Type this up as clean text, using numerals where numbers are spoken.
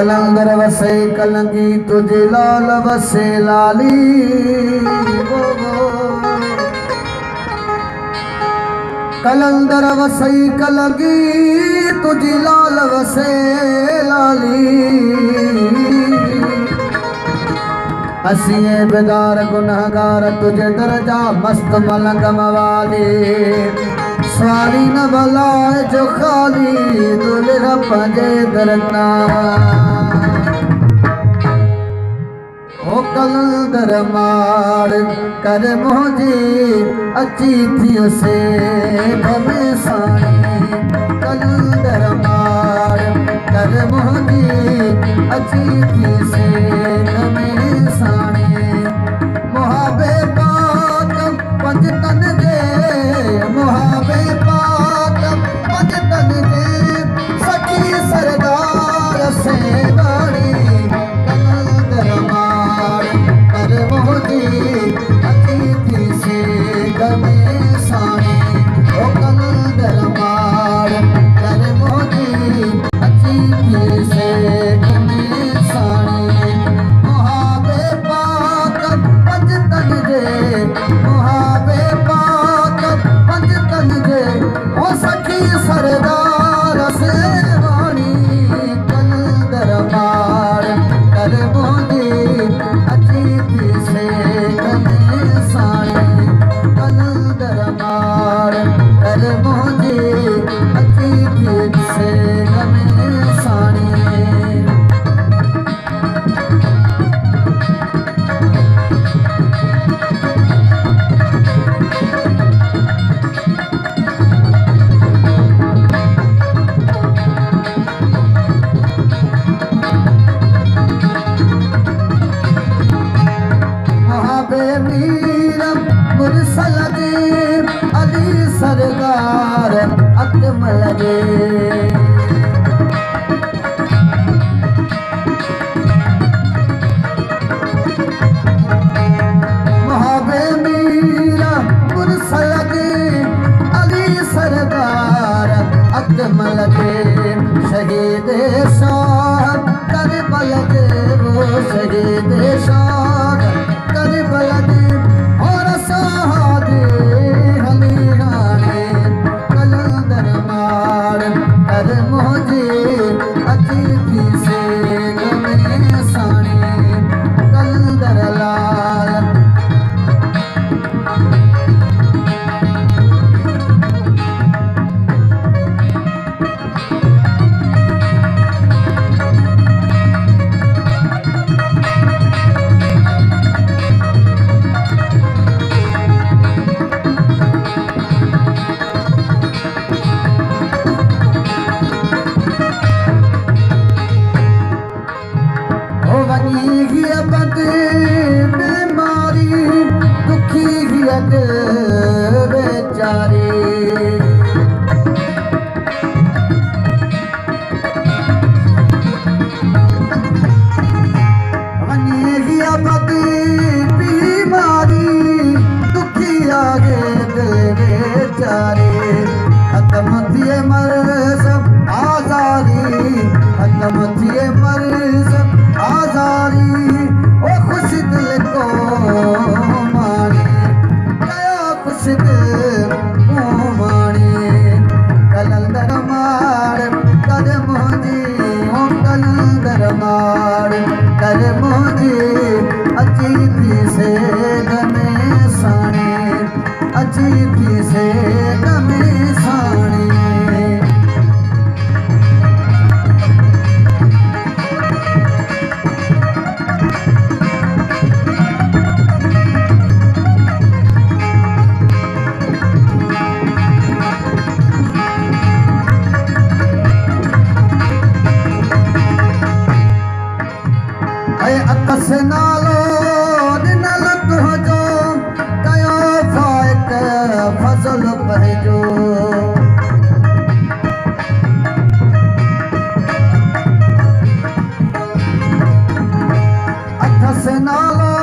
कलंदर वसे कलंगी तुझे लाल वसे लाली कलंदर वसे कलंगी तुझे लाल वसे लाली असीए बेदार गुनहगार तुझे दर्जा मस्त मलंग मवाली स्वारी न भलाए जो खाली दुल्हा पंजे दरना ओ कलंदर मार कर मोजी अची थी उसे भवे साणी कलंदर मार कर मोजी अची थी से भवे साणी मुहाबे पाक पंज तन जे मुहाबे पाक पंज तन जे सखी सरदार से गाड़ी कलंदर मार कर मोजी अतिथि से गमे साणी ओ कलंदर मार कर मोजी अतिथि से गमे साणी मुहाबे पाक पंज तन जे मुहाबे पाक पंज तन जे ओ सखी सरदार से वाणी कलंदर मार कर मोजी अतिथि से गमे साणी कलंदर मार कर मोजी अतिथि से गमे साणी मुरसल जे अली सरदार अकमल जे मुहाबे मीरा मुरसल जे अली सरदार अकमल जे शहीद शाह करबल जे वो शहीद शाह करबल जे और सहादे हलीराने कलंदर मार कर मोजी अतिथि से गमे साणी कलंदर लाल बीमारी दुखी बेचारी बीमारी दुखी आगे बेचारी खत्म थिए मर्ज आजारी खत्म थिए मर्ज आजारी ओ खुश दिल को मानी गया खुश दिल को मानी कलंदर मार कर मोजी ओ कलंदर मार कर मोजी अतिथि से गमे साणी अतिथि से गमे साणी अकस नालो दिनल तुझो कयो फाइक फजल पहजो अकस नालो